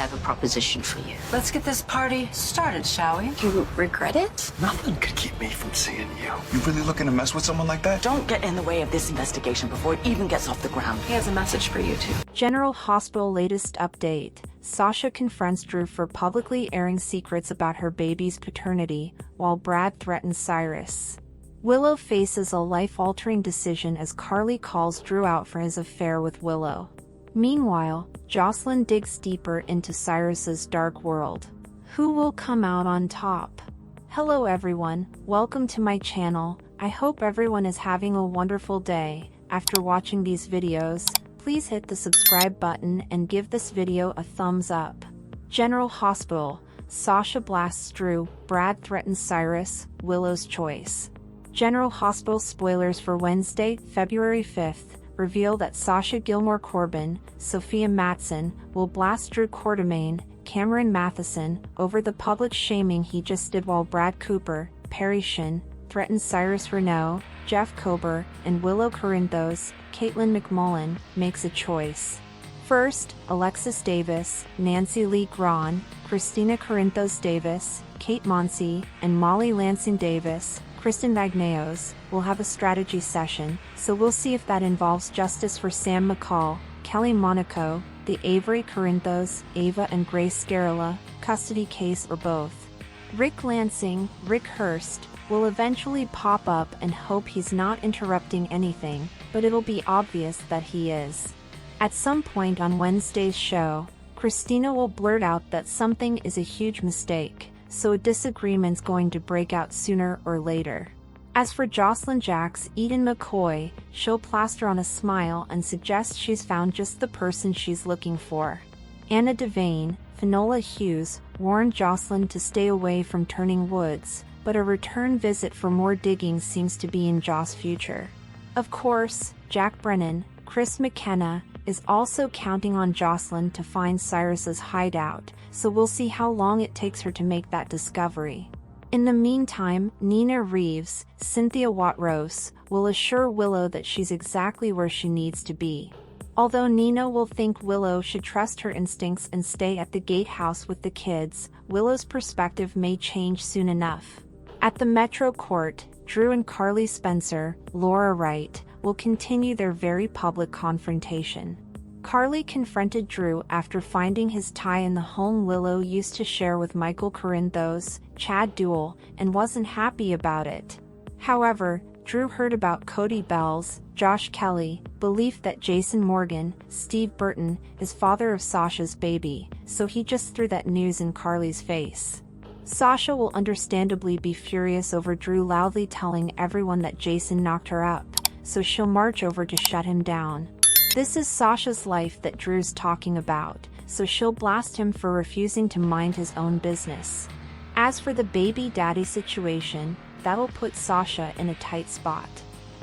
have a proposition for you. Let's get this party started, shall we? You regret it? Nothing could keep me from seeing you. You really looking to mess with someone like that? Don't get in the way of this investigation before it even gets off the ground. He has a message for you, too. General Hospital latest update. Sasha confronts Drew for publicly airing secrets about her baby's paternity, while Brad threatens Cyrus. Willow faces a life-altering decision as Carly calls Drew out for his affair with Willow. Meanwhile, Jocelyn digs deeper into Cyrus's dark world. Who will come out on top? Hello everyone, welcome to my channel. I hope everyone is having a wonderful day. After watching these videos, please hit the subscribe button and give this video a thumbs up. General Hospital. Sasha blasts Drew, Brad threatens Cyrus, Willow's choice. General Hospital spoilers for Wednesday, February 5th, reveal that Sasha Gilmore Corbin, Sophia Matson, will blast Drew Quartermaine, Cameron Matheson, over the public shaming he just did, while Brad Cooper, Perry Shin, threatens Cyrus Renaud, Jeff Kober, and Willow Corinthos. Caitlin McMullen makes a choice. First, Alexis Davis, Nancy Lee Grahn, Christina Corinthos Davis, Kate Monsey, and Molly Lansing Davis, Kristen Magneos, will have a strategy session, so we'll see if that involves justice for Sam McCall, Kelly Monaco, the Avery Corinthos, Ava and Grace Scarilla, custody case, or both. Rick Lansing, Rick Hurst, will eventually pop up and hope he's not interrupting anything, but it'll be obvious that he is. At some point on Wednesday's show, Christina will blurt out that something is a huge mistake, so a disagreement's going to break out sooner or later. As for Jocelyn Jacks, Eden McCoy, she'll plaster on a smile and suggest she's found just the person she's looking for. Anna Devane, Finola Hughes, warned Jocelyn to stay away from Turning Woods, but a return visit for more digging seems to be in Joss' future. Of course, Jack Brennan, Chris McKenna, is also counting on Jocelyn to find Cyrus's hideout, so we'll see how long it takes her to make that discovery. In the meantime, Nina Reeves, Cynthia Watrose, will assure Willow that she's exactly where she needs to be. Although Nina will think Willow should trust her instincts and stay at the gatehouse with the kids, Willow's perspective may change soon enough. At the Metro Court, Drew and Carly Spencer, Laura Wright, will continue their very public confrontation. Carly confronted Drew after finding his tie in the home Willow used to share with Michael Corinthos, Chad Duell, and wasn't happy about it. However, Drew heard about Cody Bell's, Josh Kelly, belief that Jason Morgan, Steve Burton, is father of Sasha's baby, so he just threw that news in Carly's face. Sasha will understandably be furious over Drew loudly telling everyone that Jason knocked her up, so she'll march over to shut him down. This is Sasha's life that Drew's talking about, so she'll blast him for refusing to mind his own business. As for the baby daddy situation, that'll put Sasha in a tight spot.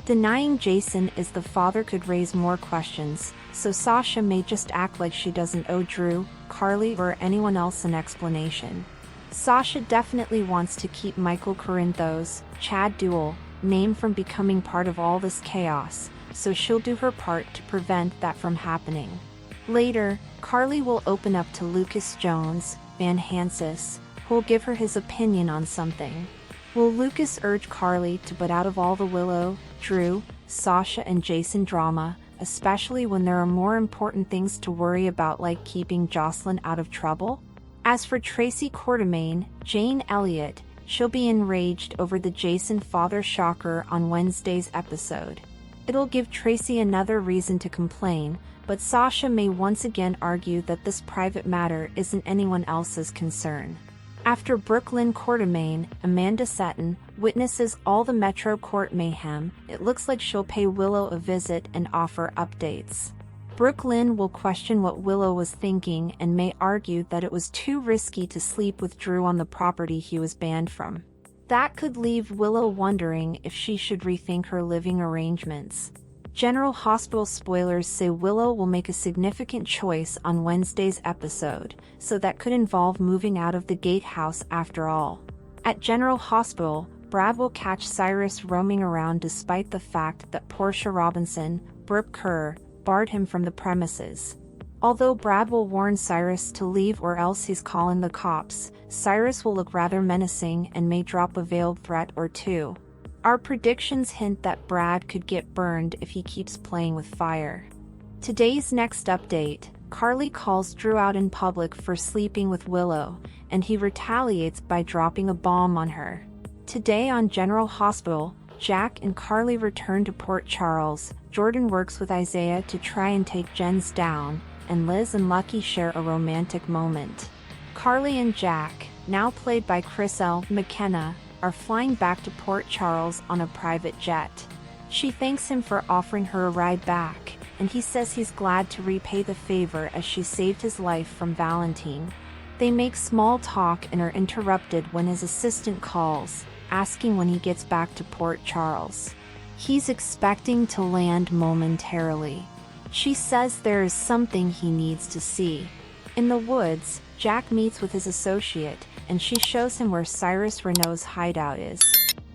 Denying Jason is the father could raise more questions, so Sasha may just act like she doesn't owe Drew, Carly, or anyone else an explanation. Sasha definitely wants to keep Michael Corinthos, Chad Duell, name from becoming part of all this chaos, so she'll do her part to prevent that from happening. Later, Carly will open up to Lucas Jones, Van Hansis, who'll give her his opinion on something. Will Lucas urge Carly to put out of all the Willow, Drew, Sasha and Jason drama, especially when there are more important things to worry about, like keeping Jocelyn out of trouble? As for Tracy Quartermaine, Jane Elliott, she'll be enraged over the Jason father shocker on Wednesday's episode. It'll give Tracy another reason to complain, but Sasha may once again argue that this private matter isn't anyone else's concern. After Brooklyn Quartermaine, Amanda Sutton, witnesses all the Metro Court mayhem, it looks like she'll pay Willow a visit and offer updates. Brooklyn will question what Willow was thinking and may argue that it was too risky to sleep with Drew on the property he was banned from. That could leave Willow wondering if she should rethink her living arrangements. General Hospital spoilers say Willow will make a significant choice on Wednesday's episode, so that could involve moving out of the gatehouse after all. At General Hospital, Brad will catch Cyrus roaming around despite the fact that Portia Robinson, Brooke Kerr, barred him from the premises. Although Brad will warn Cyrus to leave or else he's calling the cops, Cyrus will look rather menacing and may drop a veiled threat or two. Our predictions hint that Brad could get burned if he keeps playing with fire. Today's next update, Carly calls Drew out in public for sleeping with Willow, and he retaliates by dropping a bomb on her. Today on General Hospital, Jack and Carly return to Port Charles. Jordan works with Isaiah to try and take Jens down, and Liz and Lucky share a romantic moment. Carly and Jack, now played by Chris L. McKenna, are flying back to Port Charles on a private jet. She thanks him for offering her a ride back, and he says he's glad to repay the favor as she saved his life from Valentine. They make small talk and are interrupted when his assistant calls, asking when he gets back to Port Charles. He's expecting to land momentarily. She says there is something he needs to see. In the woods, Jack meets with his associate, and she shows him where Cyrus Renault's hideout is.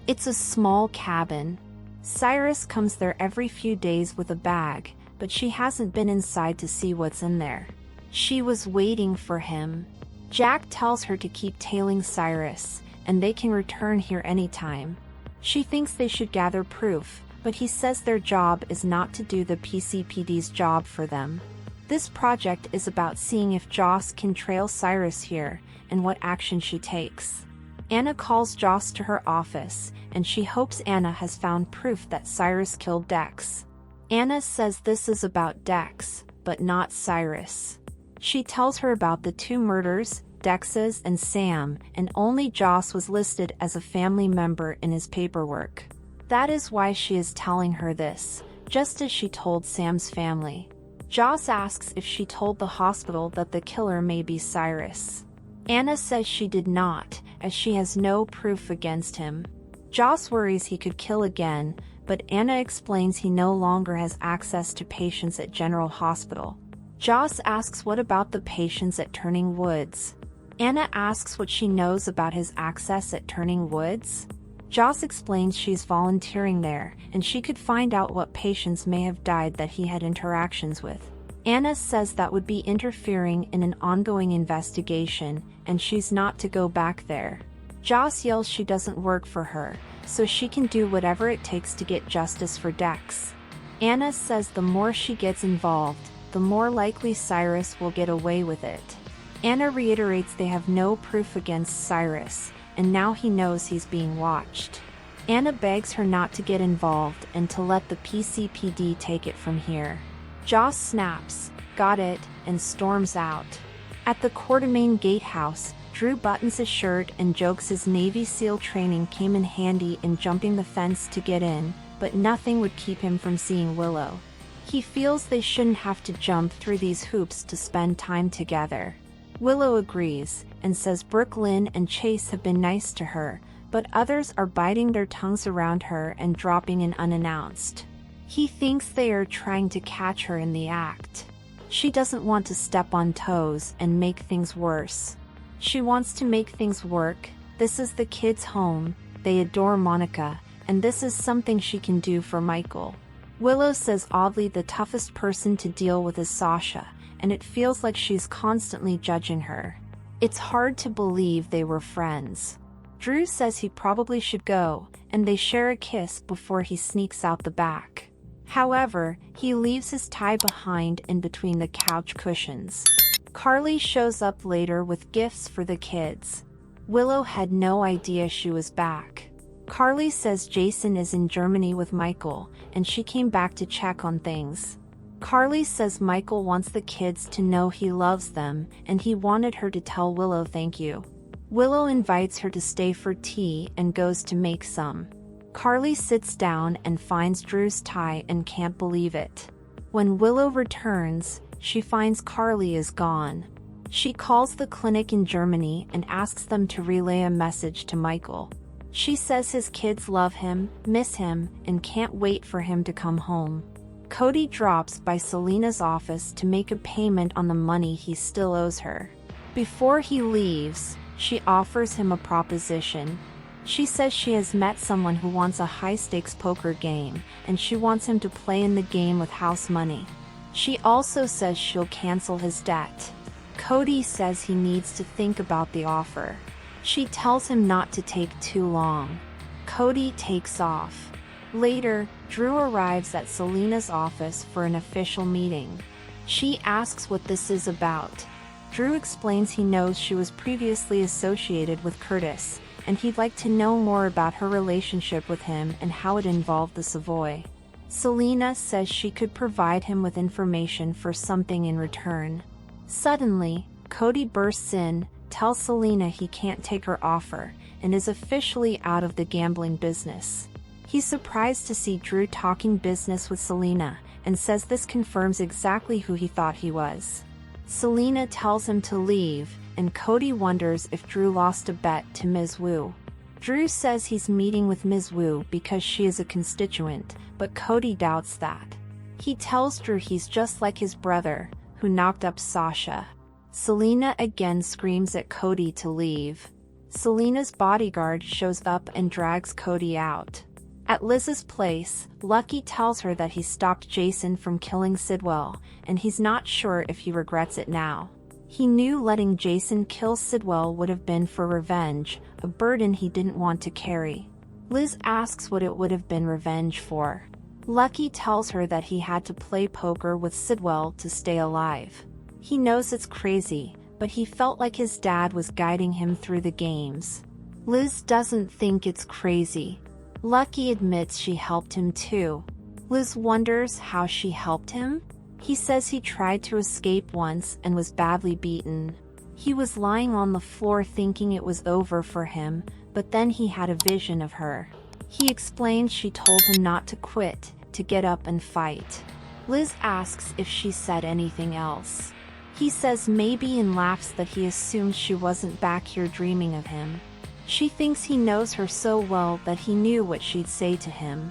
It's a small cabin. Cyrus comes there every few days with a bag, but she hasn't been inside to see what's in there. She was waiting for him. Jack tells her to keep tailing Cyrus, and they can return here anytime. She thinks they should gather proof, but he says their job is not to do the PCPD's job for them. This project is about seeing if Joss can trail Cyrus here, and what action she takes. Anna calls Joss to her office, and she hopes Anna has found proof that Cyrus killed Dex. Anna says this is about Dex, but not Cyrus. She tells her about the two murders, Dex's and Sam, and only Joss was listed as a family member in his paperwork. That is why she is telling her this, just as she told Sam's family. Joss asks if she told the hospital that the killer may be Cyrus. Anna says she did not, as she has no proof against him. Joss worries he could kill again, but Anna explains he no longer has access to patients at General Hospital. Joss asks what about the patients at Turning Woods. Anna asks what she knows about his access at Turning Woods. Joss explains she's volunteering there, and she could find out what patients may have died that he had interactions with. Anna says that would be interfering in an ongoing investigation, and she's not to go back there. Joss yells she doesn't work for her, so she can do whatever it takes to get justice for Dex. Anna says the more she gets involved, the more likely Cyrus will get away with it. Anna reiterates they have no proof against Cyrus, and now he knows he's being watched. Anna begs her not to get involved and to let the PCPD take it from here. Joss snaps, "Got it," and storms out. At the Quartermain gatehouse, Drew buttons his shirt and jokes his Navy SEAL training came in handy in jumping the fence to get in, but nothing would keep him from seeing Willow. He feels they shouldn't have to jump through these hoops to spend time together. Willow agrees, and says Brooklyn and Chase have been nice to her, but others are biting their tongues around her and dropping in unannounced. He thinks they are trying to catch her in the act. She doesn't want to step on toes and make things worse. She wants to make things work. This is the kids' home, they adore Monica, and this is something she can do for Michael. Willow says oddly the toughest person to deal with is Sasha, and it feels like she's constantly judging her. It's hard to believe they were friends. Drew says he probably should go, and they share a kiss before he sneaks out the back. However, he leaves his tie behind in between the couch cushions. Carly shows up later with gifts for the kids. Willow had no idea she was back. Carly says Jason is in Germany with Michael, and she came back to check on things. Carly says Michael wants the kids to know he loves them, and he wanted her to tell Willow thank you. Willow invites her to stay for tea and goes to make some. Carly sits down and finds Drew's tie and can't believe it. When Willow returns, she finds Carly is gone. She calls the clinic in Germany and asks them to relay a message to Michael. She says his kids love him, miss him, and can't wait for him to come home. Cody drops by Selena's office to make a payment on the money he still owes her. Before he leaves, she offers him a proposition. She says she has met someone who wants a high-stakes poker game, and she wants him to play in the game with house money. She also says she'll cancel his debt. Cody says he needs to think about the offer. She tells him not to take too long. Cody takes off. Later, Drew arrives at Selena's office for an official meeting. She asks what this is about. Drew explains he knows she was previously associated with Curtis, and he'd like to know more about her relationship with him and how it involved the Savoy. Selena says she could provide him with information for something in return. Suddenly, Cody bursts in, tells Selena he can't take her offer, and is officially out of the gambling business. He's surprised to see Drew talking business with Selena, and says this confirms exactly who he thought he was. Selena tells him to leave, and Cody wonders if Drew lost a bet to Ms. Wu. Drew says he's meeting with Ms. Wu because she is a constituent, but Cody doubts that. He tells Drew he's just like his brother, who knocked up Sasha. Selena again screams at Cody to leave. Selena's bodyguard shows up and drags Cody out. At Liz's place, Lucky tells her that he stopped Jason from killing Sidwell, and he's not sure if he regrets it now. He knew letting Jason kill Sidwell would have been for revenge, a burden he didn't want to carry. Liz asks what it would have been revenge for. Lucky tells her that he had to play poker with Sidwell to stay alive. He knows it's crazy, but he felt like his dad was guiding him through the games. Liz doesn't think it's crazy. Lucky admits she helped him too. Liz wonders how she helped him. He says he tried to escape once and was badly beaten. He was lying on the floor thinking it was over for him, but then he had a vision of her. He explains she told him not to quit, to get up and fight. Liz asks if she said anything else. He says maybe and laughs that he assumed she wasn't back here dreaming of him. She thinks he knows her so well that he knew what she'd say to him.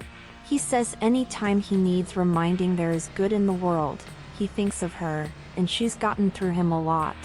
He says anytime he needs reminding there is good in the world, he thinks of her, and she's gotten through him a lot.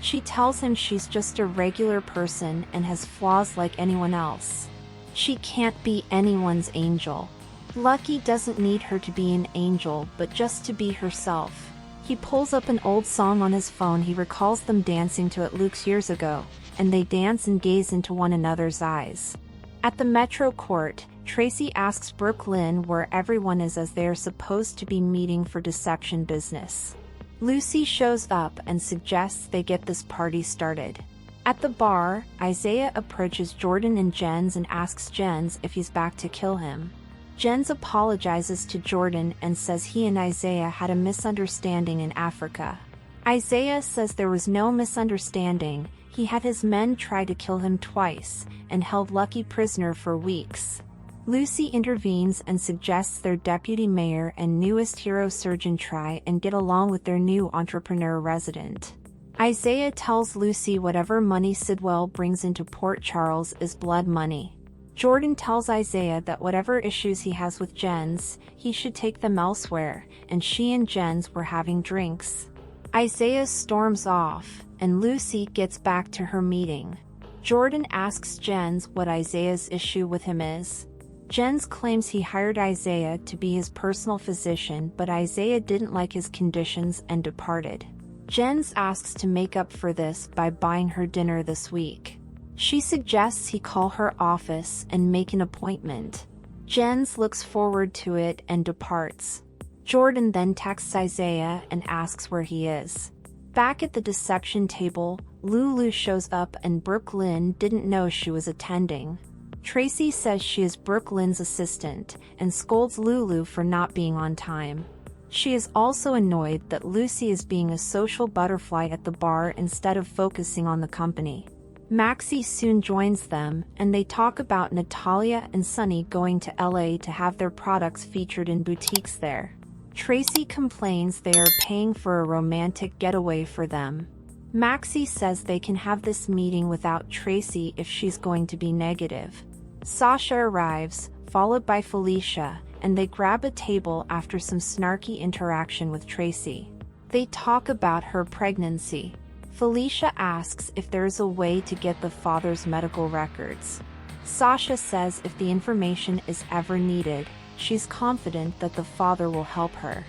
She tells him she's just a regular person and has flaws like anyone else. She can't be anyone's angel. Lucky doesn't need her to be an angel, but just to be herself. He pulls up an old song on his phone he recalls them dancing to at Luke's years ago, and they dance and gaze into one another's eyes. At the Metro Court, Tracy asks Brooke Lynn where everyone is as they are supposed to be meeting for deception business. Lucy shows up and suggests they get this party started. At the bar, Isaiah approaches Jordan and Jens and asks Jens if he's back to kill him. Jens apologizes to Jordan and says he and Isaiah had a misunderstanding in Africa. Isaiah says there was no misunderstanding. He had his men try to kill him twice, and held Lucky prisoner for weeks. Lucy intervenes and suggests their deputy mayor and newest hero surgeon try and get along with their new entrepreneur resident. Isaiah tells Lucy whatever money Sidwell brings into Port Charles is blood money. Jordan tells Isaiah that whatever issues he has with Jens, he should take them elsewhere, and she and Jens were having drinks. Isaiah storms off, and Lucy gets back to her meeting. Jordan asks Jens what Isaiah's issue with him is. Jens claims he hired Isaiah to be his personal physician, but Isaiah didn't like his conditions and departed. Jens asks to make up for this by buying her dinner this week. She suggests he call her office and make an appointment. Jens looks forward to it and departs. Jordan then texts Isaiah and asks where he is. Back at the deception table, Lulu shows up and Brooke Lynn didn't know she was attending. Tracy says she is Brooke Lynn's assistant and scolds Lulu for not being on time. She is also annoyed that Lucy is being a social butterfly at the bar instead of focusing on the company. Maxie soon joins them, and they talk about Natalia and Sunny going to LA to have their products featured in boutiques there. Tracy complains they are paying for a romantic getaway for them. Maxie says they can have this meeting without Tracy if she's going to be negative. Sasha arrives, followed by Felicia, and they grab a table after some snarky interaction with Tracy. They talk about her pregnancy. Felicia asks if there is a way to get the father's medical records. Sasha says if the information is ever needed, she's confident that the father will help her.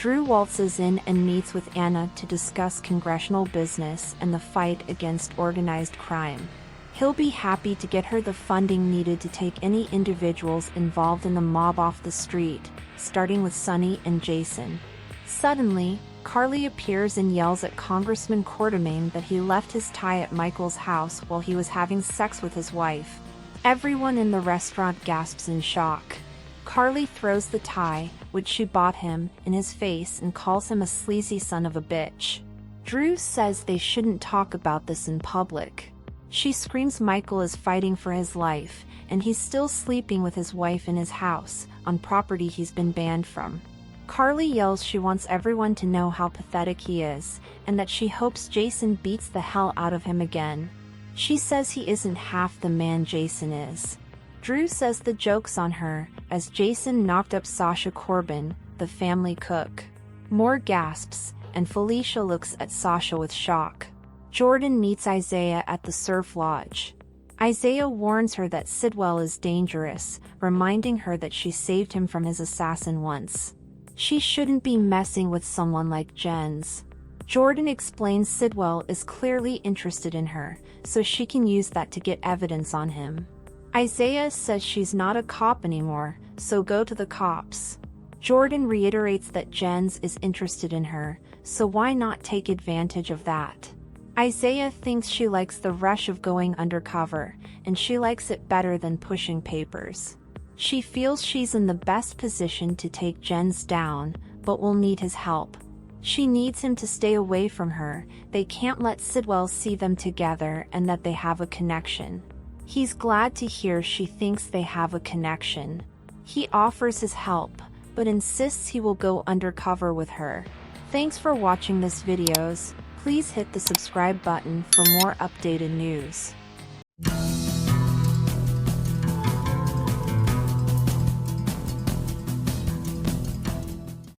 Drew waltzes in and meets with Anna to discuss congressional business and the fight against organized crime. He'll be happy to get her the funding needed to take any individuals involved in the mob off the street, starting with Sonny and Jason. Suddenly, Carly appears and yells at Congressman Quartermain that he left his tie at Michael's house while he was having sex with his wife. Everyone in the restaurant gasps in shock. Carly throws the tie, which she bought him, in his face and calls him a sleazy son of a bitch. Drew says they shouldn't talk about this in public. She screams Michael is fighting for his life, and he's still sleeping with his wife in his house, on property he's been banned from. Carly yells she wants everyone to know how pathetic he is, and that she hopes Jason beats the hell out of him again. She says he isn't half the man Jason is. Drew says the joke's on her, as Jason knocked up Sasha Corbin, the family cook. More gasps, and Felicia looks at Sasha with shock. Jordan meets Isaiah at the surf lodge. Isaiah warns her that Sidwell is dangerous, reminding her that she saved him from his assassin once. She shouldn't be messing with someone like Jens. Jordan explains Sidwell is clearly interested in her, so she can use that to get evidence on him. Isaiah says she's not a cop anymore, so go to the cops. Jordan reiterates that Jens is interested in her, so why not take advantage of that? Isaiah thinks she likes the rush of going undercover, and she likes it better than pushing papers. She feels she's in the best position to take Jens down, but will need his help. She needs him to stay away from her. They can't let Sidwell see them together and that they have a connection. He's glad to hear she thinks they have a connection. He offers his help, but insists he will go undercover with her. Thanks for watching this videos. Please hit the subscribe button for more updated news.